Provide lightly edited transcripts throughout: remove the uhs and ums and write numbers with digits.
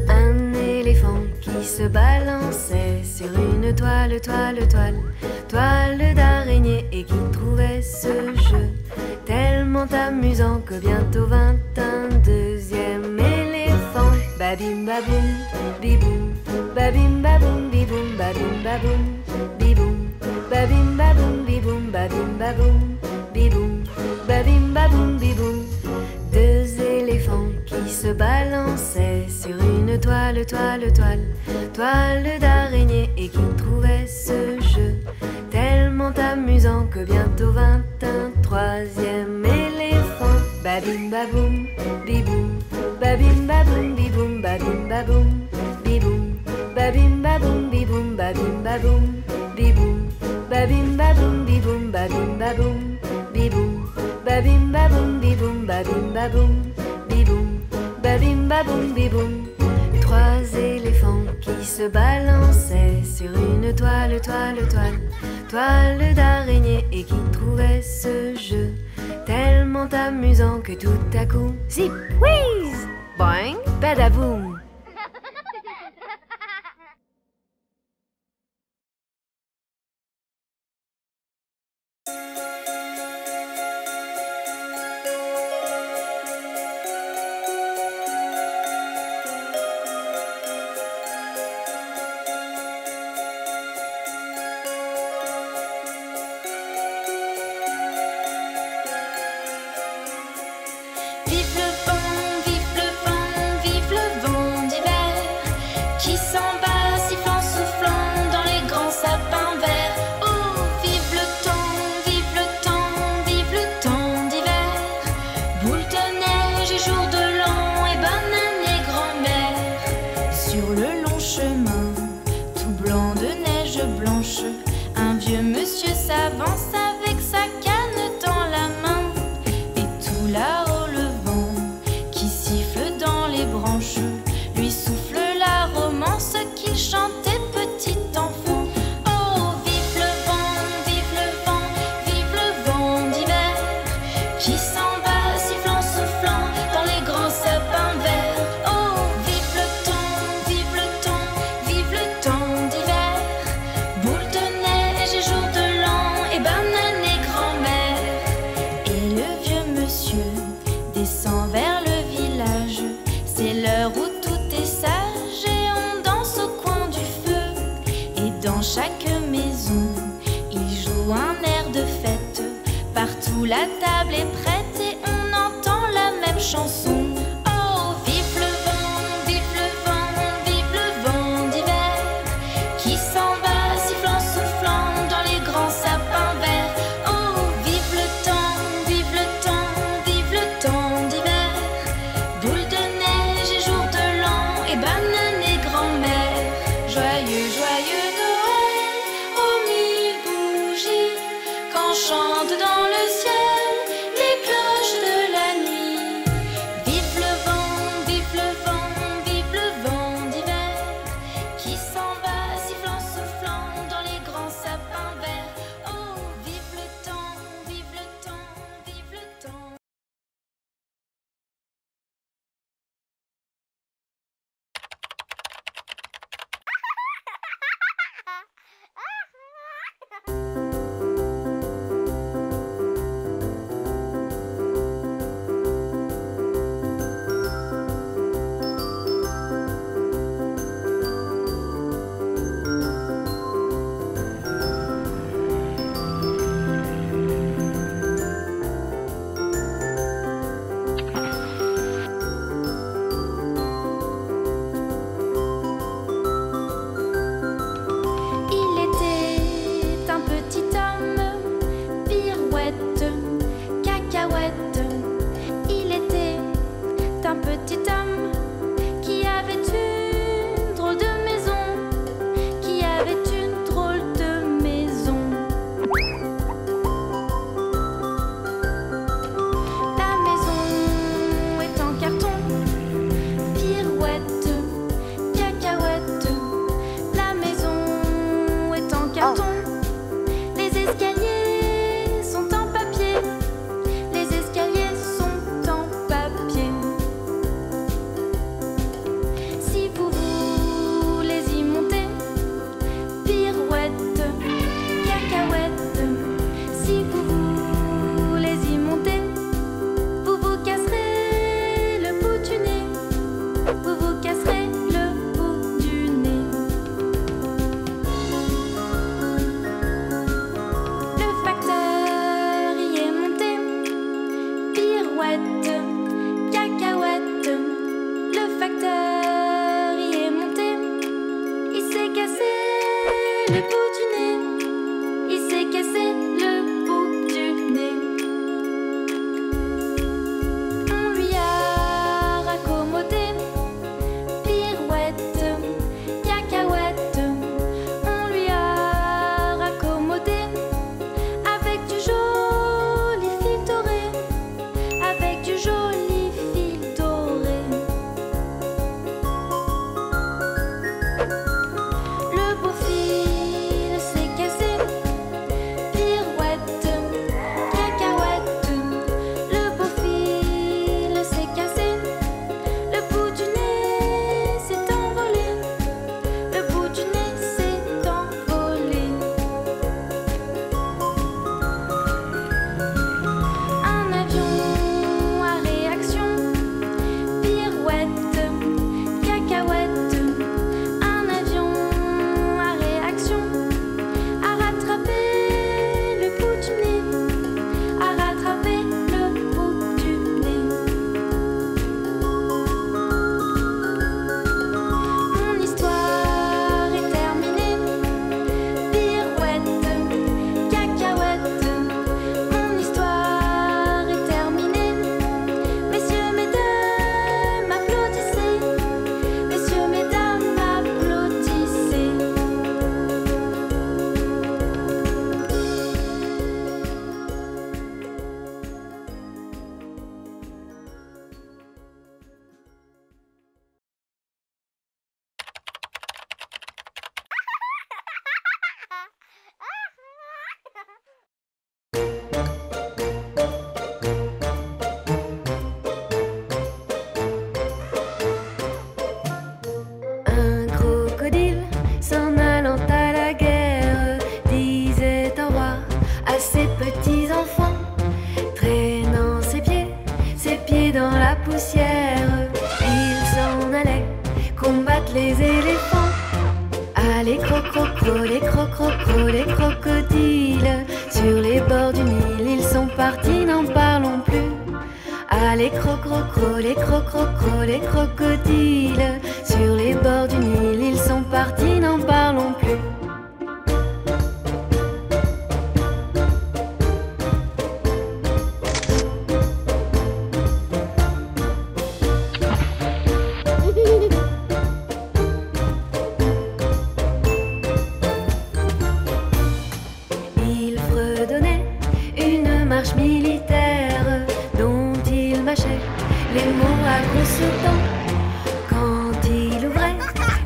Un éléphant qui se balançait sur une toile, toile, toile, toile d'araignée, et qui trouvait ce jeu tellement amusant que bientôt vint un deuxième éléphant. Babim baboum, biboum, babim baboum, biboum, babim baboum, biboum, babim baboum, biboum, babim baboum, biboum, babim baboum, biboum. Deux éléphants qui se balançaient sur une toile, toile, toile, toile d'araignée, et qui trouvaient ce jeu tellement amusant que bientôt vint un troisième éléphant. Babim baboum, biboum, babim baboum, biboum, babim baboum, biboum, babim baboum, biboum, babim baboum, biboum, babim baboum, biboum, babim baboum, biboum, babim baboum, biboum, babim baboum, biboum, babim baboum, biboum. Trois éléphants qui se balançaient sur une toile, toile, toile, toile d'araignée, et qui trouvaient ce jeu tellement amusant que tout à coup, zip, whiz, boing, badaboum. S'avance avec sa canne dans la main, et tout là-haut le vent qui siffle dans les branches lui souffle la romance qu'il chantait petit enfant. Oh, vive le vent, vive le vent, vive le vent d'hiver qui s'en va sifflant, soufflant dans les grands sapins verts. Oh, vive le temps, vive le temps, vive le temps d'hiver, boule de neige et jour de et banane et grand-mère. Et le vieux monsieur descend vers le village. C'est l'heure où tout est sage et on danse au coin du feu. Et dans chaque maison, il joue un air de fête. Partout la table est prête et on entend la même chanson. Oh, vive le vent, vive le vent, vive le vent d'hiver qui s'en va sifflant, soufflant dans les grands sapins verts. Oh, vive le temps, vive le temps, vive le temps d'hiver, boule de neige et jour de l'an et banane et grand-mère. Joyeux, joyeux Noël aux mille bougies, quand chante dans le ciel les cloches de la nuit. Vive le vent, vive le vent, vive le vent d'hiver qui s'en va sifflant, soufflant dans les grands sapins verts. Oh, vive le temps, vive le temps, vive le temps. crocodiles. Sur les bords du Nil, ils sont partis, n'en parlons plus. Ah, les crocrocros, les crocrocros, les crocodiles. Sur les bords du Nil, ils sont partis, n'en parlons plus. Les mots à grosses dents. Quand il ouvrait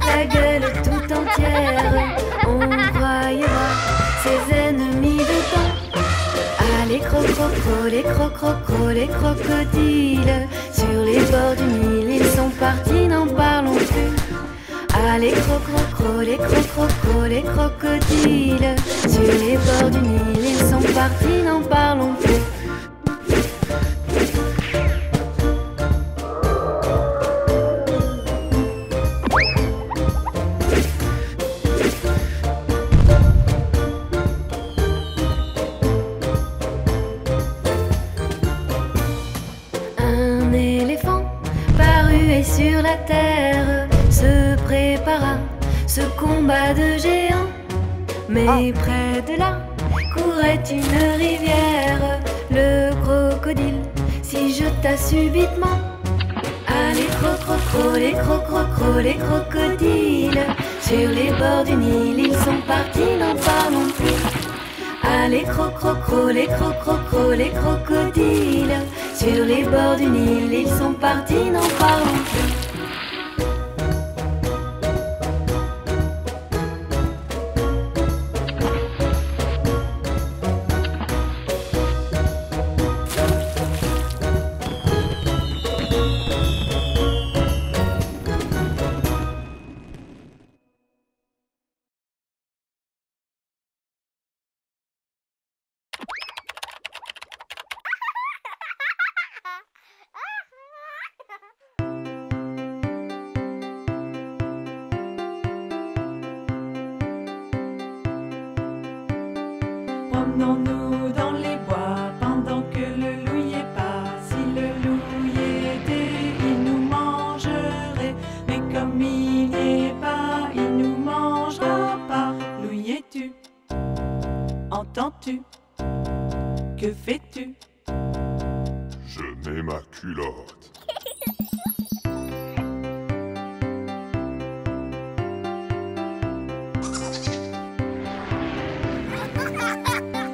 la gueule tout entière, on croyait voir ses ennemis dedans. Ah, les crocrocros, les crocrocros, les crocodiles. Sur les bords du Nil, ils sont partis, n'en parlons plus. Ah, les crocrocros, les crocrocros, les crocodiles. Sur les bords du Nil, ils sont partis, n'en parlons plus. Sur la terre se prépara ce combat de géants. Mais près de là courait une rivière. Le crocodile s'y jeta subitement. Ah, les crocrocros, les crocrocros, les crocodiles. Sur les bords du Nil, ils sont partis, n'en parlons plus. Ah, les crocrocros, les crocrocros, les crocodiles. Sur les bords du Nil, ils sont partis, n'en parlons plus. Promenons-nous dans les bois pendant que le loup y est pas. Si le loup y était, il nous mangerait. Mais comme il n'y est pas, il nous mangera pas. Loup y es-tu? Entends-tu? Que fais-tu? Je mets ma culotte.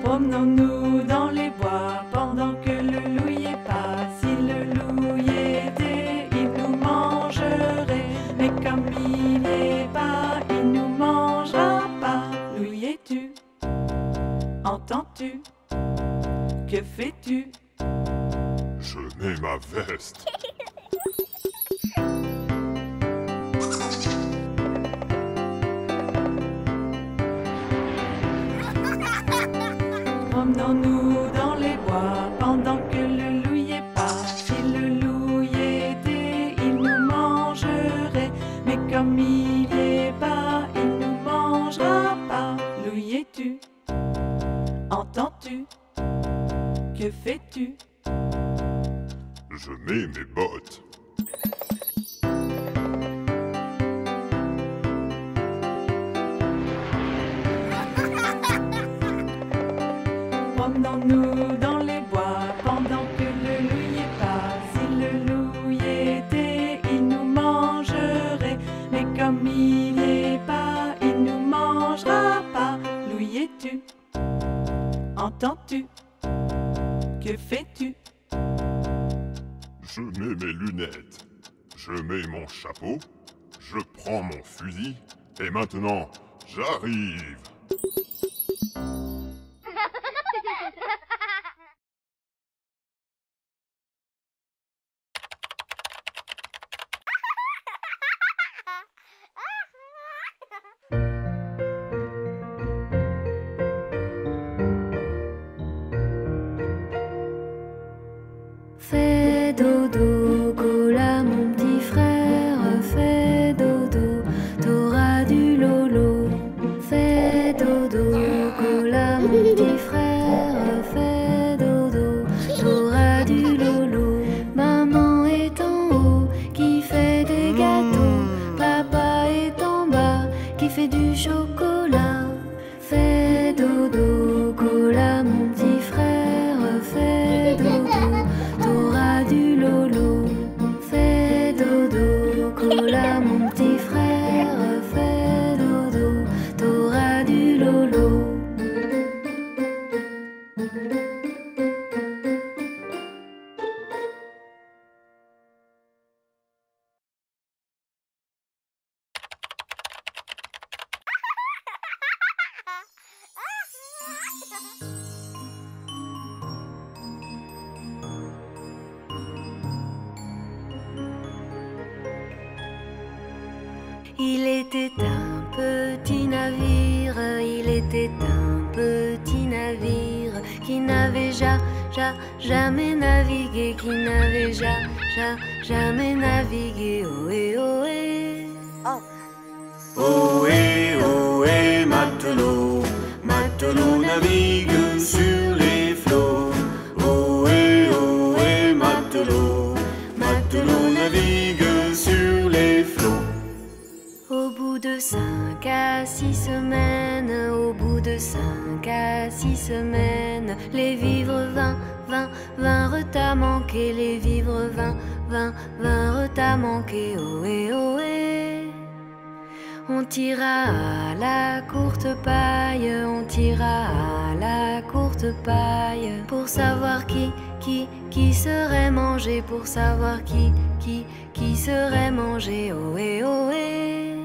Promenons-nous dans les bois pendant que le loup y est pas. Si le loup y était, il nous mangerait. Mais comme il n'y est pas, il nous mangera pas. Loup y es-tu? Entends-tu? Que fais-tu? Je mets ma veste. Promenons-nous dans les bois pendant que le loup y est pas. Si le loup y était, il nous mangerait. Mais comme il n'y est pas, il nous mangera pas. Loup y es-tu? Entends-tu? Que fais-tu? Je mets mes bottes. Promenons-nous dans les bois pendant que le loup y est pas. Si le loup y était, il nous mangerait. Mais comme il n'y est pas, il nous mangera pas. Loup y es-tu? Entends-tu? Que fais-tu? Je mets mes lunettes. Je mets mon chapeau. Je prends mon fusil. Et maintenant, j'arrive. Fais dodo, cola mon petit frère. Fais dodo, t'auras du lolo. Fais Il était un petit navire, il était un petit navire qui n'avait jamais navigué, qui n'avait jamais navigué. Ohé, ohé. Ohé, ohé, matelot, matelot navigue sur les flots. Ohé, ohé, matelot, matelot navigue sur les flots. Au bout de 5 à 6 semaines, au bout de 5 à 6 semaines, les vivres vinrent à manquer, les vivres vinrent à manquer. Ohé, ohé. On tira à la courte paille, on tira à la courte paille, pour savoir qui serait mangé, pour savoir qui serait mangé. Ohé, ohé.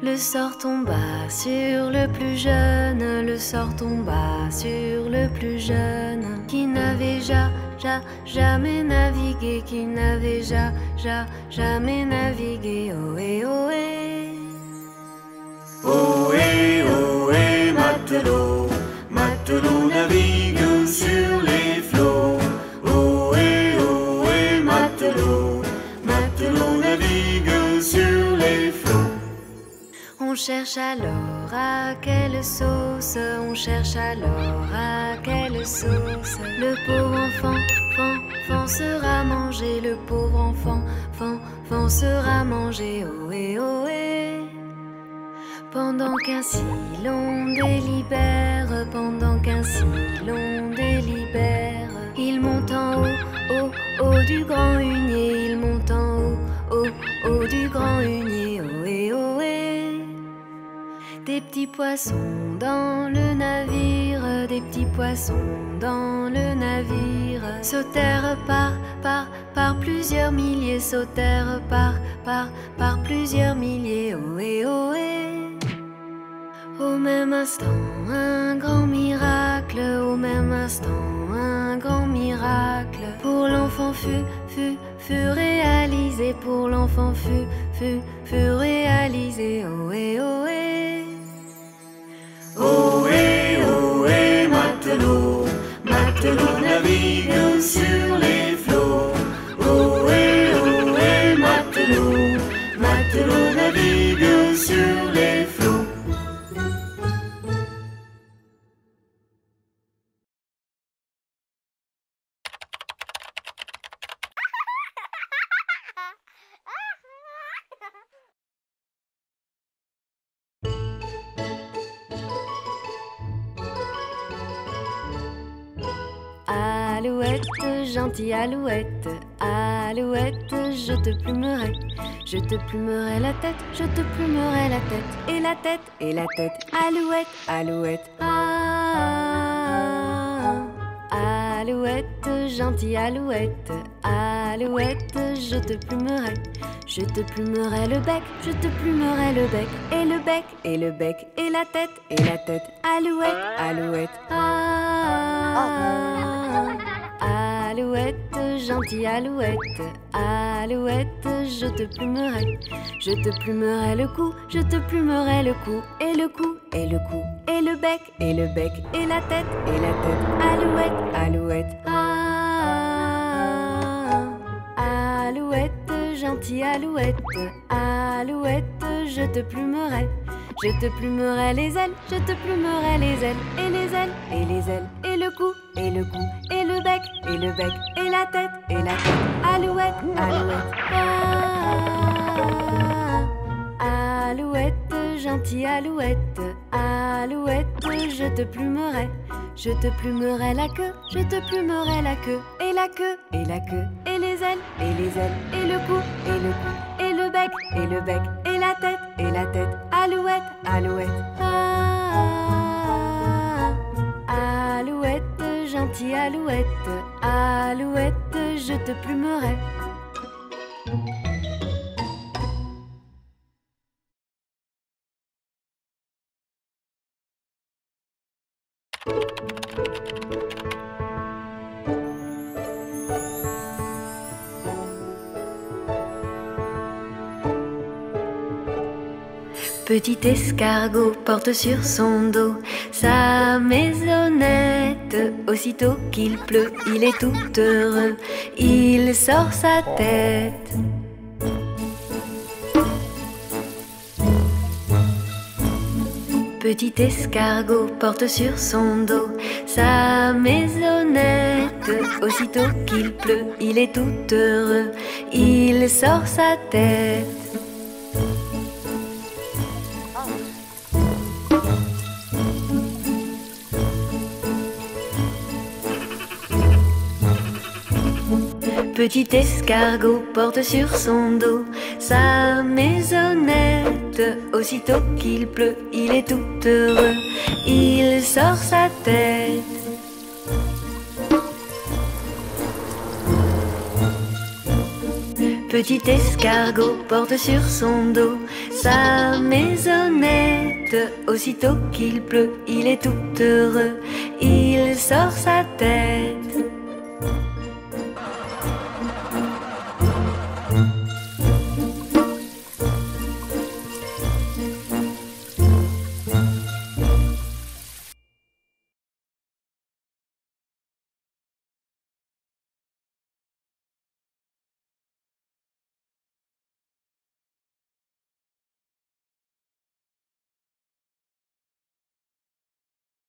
Le sort tomba sur le plus jeune, le sort tomba sur le plus jeune, qui n'avait jamais navigué, qui n'avait jamais navigué. Ohé, ohé. Ohé, ohé, matelot, matelot navigue sur les flots. Ohé, ohé, matelot, matelot navigue sur les flots. On cherche alors à quelle sauce, on cherche alors à quelle sauce le pauvre enfant sera mangé, le pauvre enfant sera mangé. Ohé, ohé. Pendant qu'ainsi l'on délibère, pendant qu'ainsi l'on délibère, il monte en haut du grand hunier, il monte en haut du grand hunier. Ohé, ohé. Des petits poissons dans le navire, des petits poissons dans le navire, sautèrent par plusieurs milliers, sautèrent par plusieurs milliers. Ohé, ohé. Au même instant, un grand miracle, au même instant, un grand miracle, pour l'enfant fut réalisé, pour l'enfant fut réalisé. Ohé, ohé. Ohé, ohé, matelot, matelot navigue sur les flots. Ohé, ohé, matelot, matelot navigue sur les flots. Alouette, gentille alouette, alouette, je te plumerai. Je te plumerai la tête, je te plumerai la tête. Et la tête, et la tête. Alouette, alouette, ah. Alouette, gentille alouette, alouette, je te plumerai. Je te plumerai le bec, je te plumerai le bec. Et le bec, et le bec, et la tête, et la tête. Alouette, alouette, ah. Alouette, gentille alouette, alouette, je te plumerai. Je te plumerai le cou, je te plumerai le cou. Et le cou, et le cou, et le bec, et le bec, et la tête, et la tête. Alouette, alouette, ah. Alouette, gentille alouette, alouette, je te plumerai. Je te plumerai les ailes, je te plumerai les ailes, et les ailes, et les ailes, et le cou, et le cou, et le bec, et le bec, et la tête, et la tête. Alouette, alouette, ah. Alouette, gentille alouette, alouette, je te plumerai. Je te plumerai la queue, je te plumerai la queue, et la queue, et la queue, et les ailes, et les ailes, et le cou, et le cou, et le bec, et le bec, et la tête, et la tête. Alouette, alouette, ah. Alouette, gentille alouette, alouette, je te plumerai. Petit escargot porte sur son dos sa maisonnette. Aussitôt qu'il pleut, il est tout heureux, il sort sa tête. Petit escargot porte sur son dos sa maisonnette. Aussitôt qu'il pleut, il est tout heureux, il sort sa tête. Petit escargot porte sur son dos sa maisonnette. Aussitôt qu'il pleut, il est tout heureux, il sort sa tête. Petit escargot porte sur son dos sa maisonnette. Aussitôt qu'il pleut, il est tout heureux, il sort sa tête.